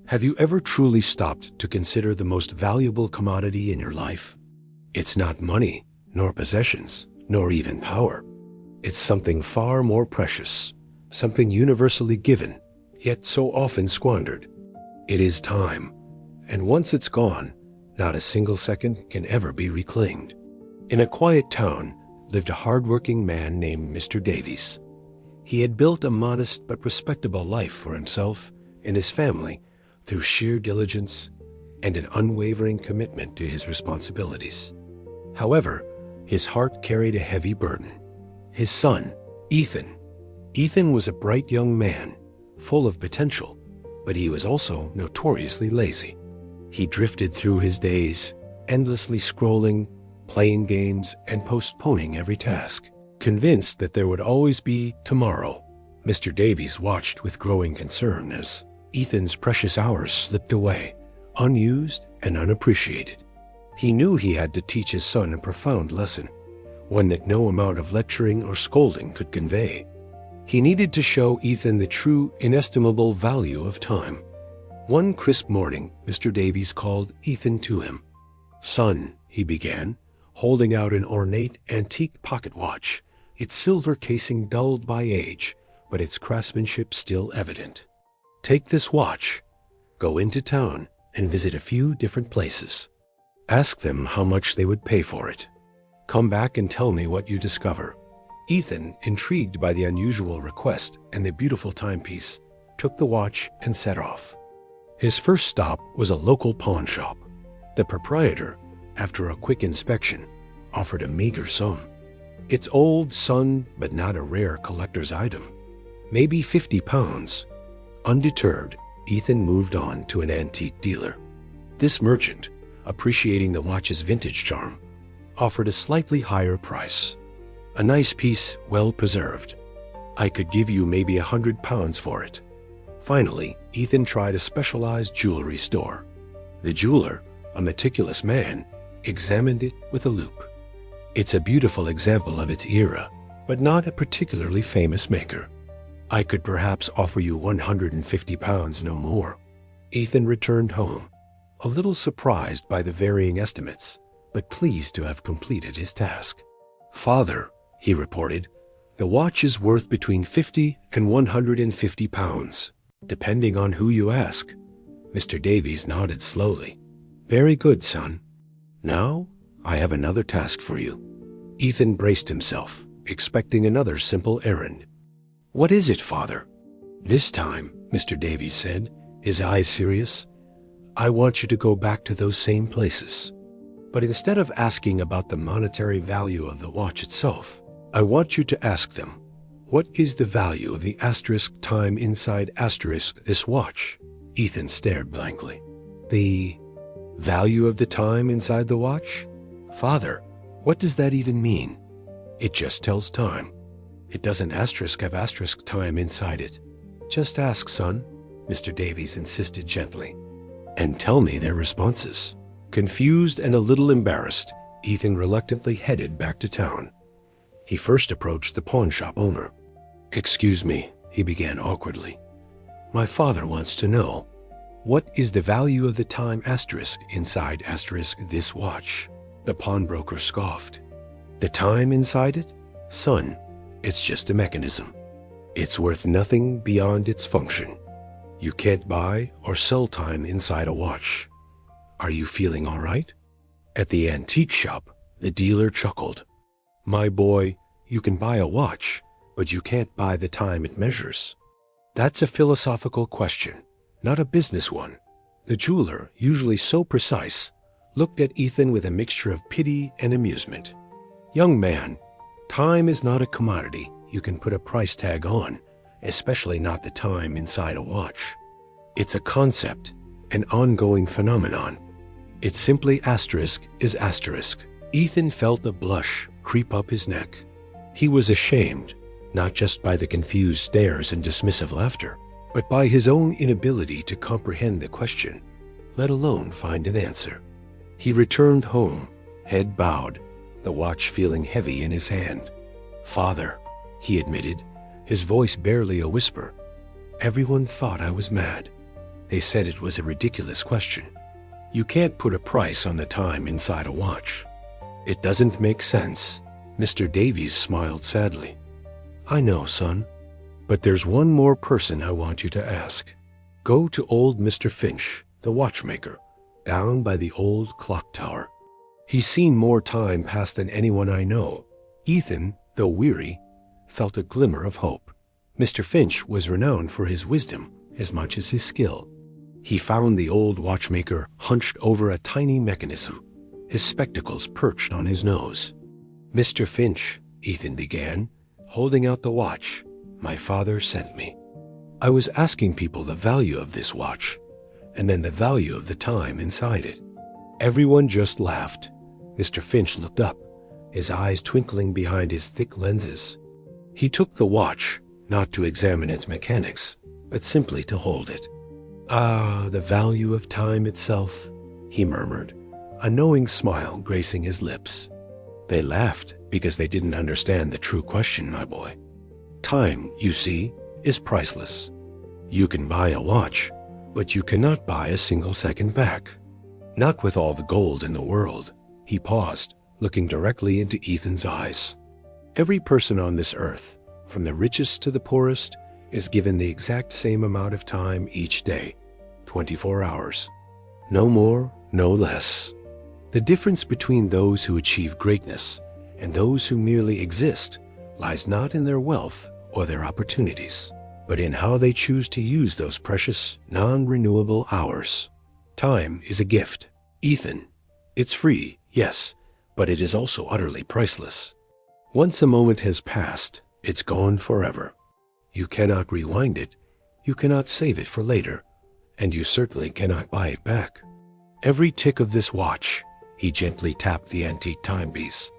Have you ever truly stopped to consider the most valuable commodity in your life? It's not money, nor possessions, nor even power. It's something far more precious, something universally given, yet so often squandered. It is time, and once it's gone, not a single second can ever be reclaimed. In a quiet town lived a hard-working man named Mr. Davies. He had built a modest but respectable life for himself and his family through sheer diligence and an unwavering commitment to his responsibilities. However, his heart carried a heavy burden. His son, Ethan. Ethan was a bright young man, full of potential, but he was also notoriously lazy. He drifted through his days, endlessly scrolling, playing games, and postponing every task. Convinced that there would always be tomorrow, Mr. Davies watched with growing concern as Ethan's precious hours slipped away, unused and unappreciated. He knew he had to teach his son a profound lesson, one that no amount of lecturing or scolding could convey. He needed to show Ethan the true, inestimable value of time. One crisp morning, Mr. Davies called Ethan to him. "Son," he began, holding out an ornate, antique pocket watch, its silver casing dulled by age, but its craftsmanship still evident. "Take this watch, go into town, and visit a few different places. Ask them how much they would pay for it. Come back and tell me what you discover." Ethan, intrigued by the unusual request and the beautiful timepiece, took the watch and set off. His first stop was a local pawn shop. The proprietor, after a quick inspection, offered a meager sum. It's old, son, but not a rare collector's item. Maybe £50. Undeterred, Ethan moved on to an antique dealer. This merchant, appreciating the watch's vintage charm, offered a slightly higher price. "A nice piece, well preserved. I could give you maybe £100 for it." Finally, Ethan tried a specialized jewelry store. The jeweler, a meticulous man, examined it with a loupe. "It's a beautiful example of its era, but not a particularly famous maker. I could perhaps offer you £150, no more." Ethan returned home, a little surprised by the varying estimates, but pleased to have completed his task. "Father," he reported, "the watch is worth between £50 and £150, depending on who you ask." Mr. Davies nodded slowly. "Very good, son. Now, I have another task for you." Ethan braced himself, expecting another simple errand. "What is it, father?" "This time," Mr. Davies said, his eyes serious, "I want you to go back to those same places. But instead of asking about the monetary value of the watch itself, I want you to ask them, what is the value of the asterisk time inside asterisk this watch?" Ethan stared blankly. "The value of the time inside the watch? Father, what does that even mean?" "It just tells time. It doesn't asterisk have asterisk time inside it." "Just ask, son," Mr. Davies insisted gently, "and tell me their responses." Confused and a little embarrassed, Ethan reluctantly headed back to town. He first approached the pawn shop owner. "Excuse me," he began awkwardly. "My father wants to know, what is the value of the time asterisk inside asterisk this watch?" The pawnbroker scoffed. "The time inside it? Son, it's just a mechanism. It's worth nothing beyond its function. You can't buy or sell time inside a watch. Are you feeling all right?" At the antique shop, the dealer chuckled. "My boy, you can buy a watch, but you can't buy the time it measures. That's a philosophical question, not a business one." The jeweler, usually so precise, looked at Ethan with a mixture of pity and amusement. "Young man, time is not a commodity you can put a price tag on, especially not the time inside a watch. It's a concept, an ongoing phenomenon. It's simply asterisk is asterisk." Ethan felt a blush creep up his neck. He was ashamed, not just by the confused stares and dismissive laughter, but by his own inability to comprehend the question, let alone find an answer. He returned home, head bowed, the watch feeling heavy in his hand. "Father," he admitted, his voice barely a whisper, "everyone thought I was mad. They said it was a ridiculous question. You can't put a price on the time inside a watch. It doesn't make sense. Mr. Davies smiled sadly. I know, son. But there's one more person I want you to ask. Go to old Mr. Finch, the watchmaker, down by the old clock tower. He's seen more time pass than anyone I know. Ethan, though weary, felt a glimmer of hope. Mr. Finch was renowned for his wisdom as much as his skill. He found the old watchmaker hunched over a tiny mechanism, his spectacles perched on his nose. Mr. Finch, Ethan began, holding out the watch my father sent me. I was asking people the value of this watch, and then the value of the time inside it. Everyone just laughed. Mr. Finch looked up, his eyes twinkling behind his thick lenses. He took the watch, not to examine its mechanics, but simply to hold it. Ah, the value of time itself, he murmured, a knowing smile gracing his lips. They laughed because they didn't understand the true question, my boy. Time, you see, is priceless. You can buy a watch, but you cannot buy a single second back. Not with all the gold in the world. He paused, looking directly into Ethan's eyes. Every person on this earth, from the richest to the poorest, is given the exact same amount of time each day, 24 hours. No more, no less. The difference between those who achieve greatness and those who merely exist lies not in their wealth or their opportunities, but in how they choose to use those precious, non-renewable hours. Time is a gift. Ethan, it's free, yes, but it is also utterly priceless. Once a moment has passed, it's gone forever. You cannot rewind it, you cannot save it for later, and you certainly cannot buy it back. Every tick of this watch, he gently tapped the antique timepiece,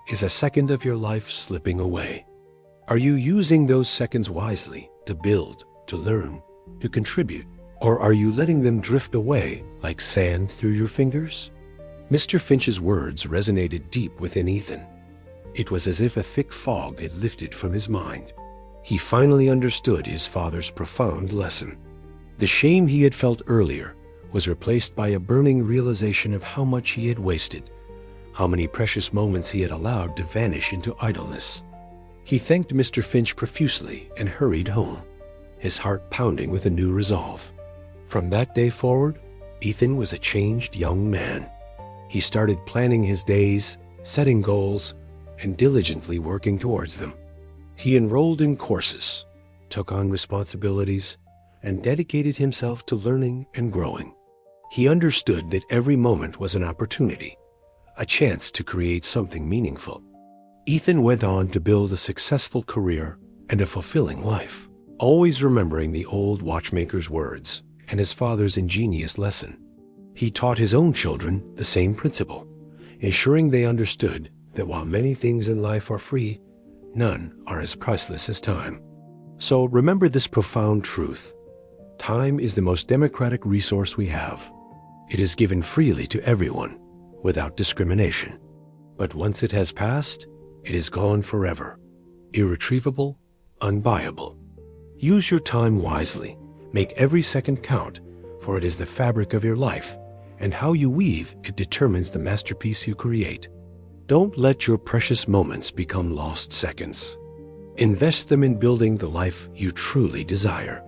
is a second of your life slipping away. Are you using those seconds wisely to build, to learn, to contribute, or are you letting them drift away like sand through your fingers? Mr. Finch's words resonated deep within Ethan. It was as if a thick fog had lifted from his mind. He finally understood his father's profound lesson. The shame he had felt earlier was replaced by a burning realization of how much he had wasted, how many precious moments he had allowed to vanish into idleness. He thanked Mr. Finch profusely and hurried home, his heart pounding with a new resolve. From that day forward, Ethan was a changed young man. He started planning his days, setting goals, and diligently working towards them. He enrolled in courses, took on responsibilities, and dedicated himself to learning and growing. He understood that every moment was an opportunity, a chance to create something meaningful. Ethan went on to build a successful career and a fulfilling life, always remembering the old watchmaker's words and his father's ingenious lesson. He taught his own children the same principle, ensuring they understood that while many things in life are free, none are as priceless as time. So remember this profound truth. Time is the most democratic resource we have. It is given freely to everyone, without discrimination. But once it has passed, it is gone forever, irretrievable, unbuyable. Use your time wisely. Make every second count, for it is the fabric of your life, and how you weave it determines the masterpiece you create. Don't let your precious moments become lost seconds. Invest them in building the life you truly desire.